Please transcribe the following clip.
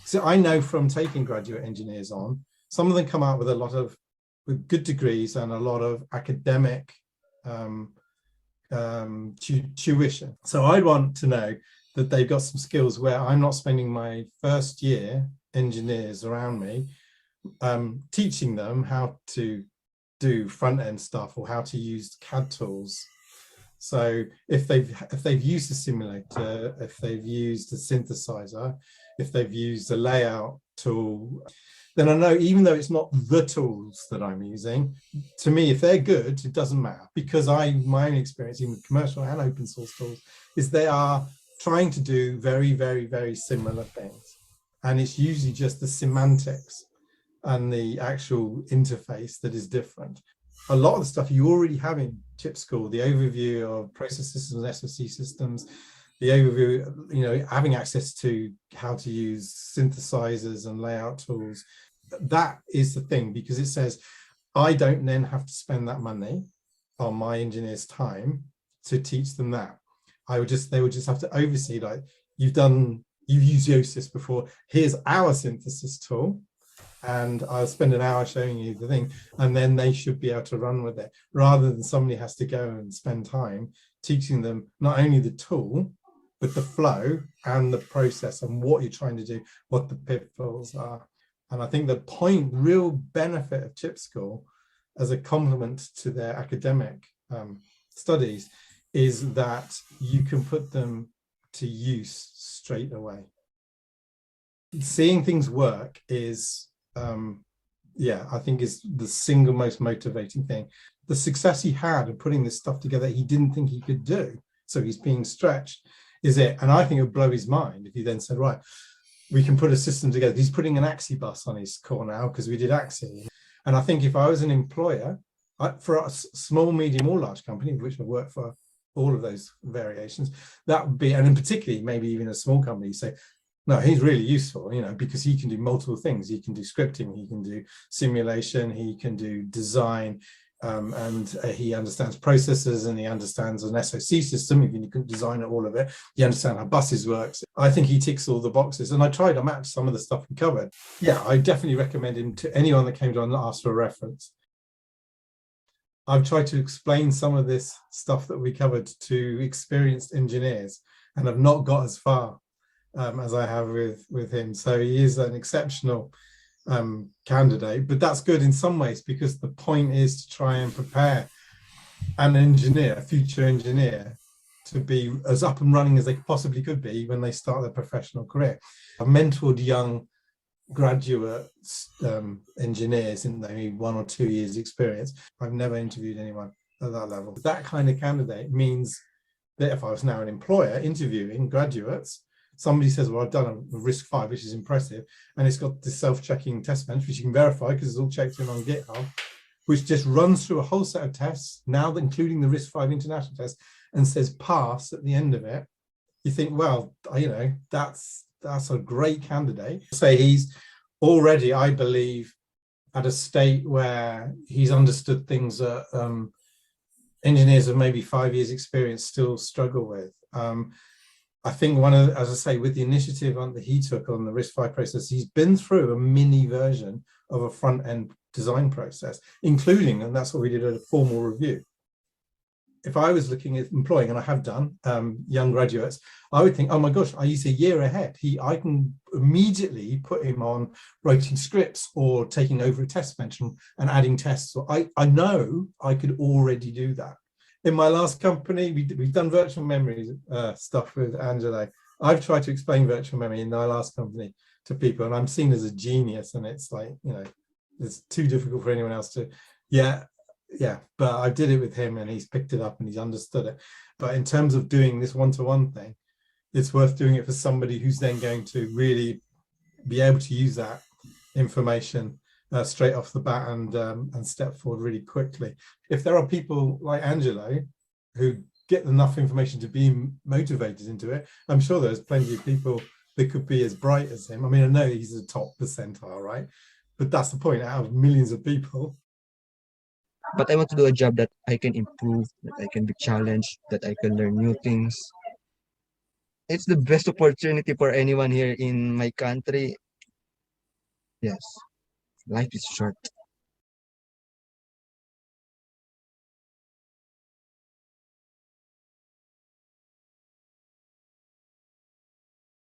So I know from taking graduate engineers on, some of them come out with a lot of with good degrees and a lot of academic tuition. So I'd want to know that they've got some skills where I'm not spending my first year engineers around me teaching them how to do front end stuff or how to use CAD tools. So if they've used a simulator, if they've used a synthesizer, if they've used a layout tool, then I know even though it's not the tools that I'm using, to me, if they're good, it doesn't matter, because my own experience in commercial and open source tools is they are trying to do very, very, very similar things. And it's usually just the semantics and the actual interface that is different. A lot of the stuff you already have in Chipschool, the overview of process systems, SoC systems, the overview, having access to how to use synthesizers and layout tools, that is the thing, because it says, I don't then have to spend that money on my engineers' time to teach them that. They would just have to oversee, like, you've used Yoast before, here's our synthesis tool, and I'll spend an hour showing you the thing, and then they should be able to run with it, rather than somebody has to go and spend time teaching them not only the tool, but the flow and the process and what you're trying to do, what the pitfalls are. And I think the real benefit of Chipschool as a complement to their academic studies is that you can put them to use straight away. Seeing things work is, I think is the single most motivating thing. The success he had of putting this stuff together, he didn't think he could do. So he's being stretched, is it? And I think it would blow his mind if he then said, right, we can put a system together. He's putting an Axie bus on his core now because we did Axie. And I think if I was an employer, for a small, medium or large company, which I work for all of those variations, that would be, and in particularly maybe even a small company, say, no, he's really useful, because he can do multiple things. He can do scripting, he can do simulation, he can do design, and he understands processes, and he understands an SoC system. If you can design all of it, you understand how buses works. I think he ticks all the boxes, and I tried to match some of the stuff we covered. Yeah, I definitely recommend him to anyone that came to and asked for a reference. I've tried to explain some of this stuff that we covered to experienced engineers, and I've not got as far as I have with him. So he is an exceptional candidate, but that's good in some ways, because the point is to try and prepare an engineer, a future engineer, to be as up and running as they possibly could be when they start their professional career. I've mentored young graduate engineers in maybe 1 or 2 years experience. I've never interviewed anyone at that level. That kind of candidate means that if I was now an employer interviewing graduates, somebody says, well, I've done a RISC-V, which is impressive, and it's got this self-checking test bench, which you can verify because it's all checked in on GitHub, which just runs through a whole set of tests, now including the RISC-V international test, and says pass at the end of it. You think, well, that's a great candidate. Say he's already, I believe, at a state where he's understood things that engineers of maybe 5 years experience still struggle with. I think as I say, with the initiative that he took on the RISC-V process, he's been through a mini version of a front-end design process, including, and that's what we did at a formal review. If I was looking at employing, and I have done, young graduates, I would think, oh my gosh, he's a year ahead. I can immediately put him on writing scripts or taking over a test bench and adding tests. So I know I could already do that. In my last company, we've done virtual memory stuff with Angelo. I've tried to explain virtual memory in my last company to people, and I'm seen as a genius, and it's like, it's too difficult for anyone else to, but I did it with him, and he's picked it up and he's understood it. But in terms of doing this one-to-one thing, it's worth doing it for somebody who's then going to really be able to use that information straight off the bat and step forward really quickly. If there are people like Angelo who get enough information to be motivated into it, I'm sure there's plenty of people that could be as bright as him. I mean, I know he's a top percentile, right? But that's the point, out of millions of people. But I want to do a job that I can improve, that I can be challenged, that I can learn new things. It's the best opportunity for anyone here in my country. Yes, life is short.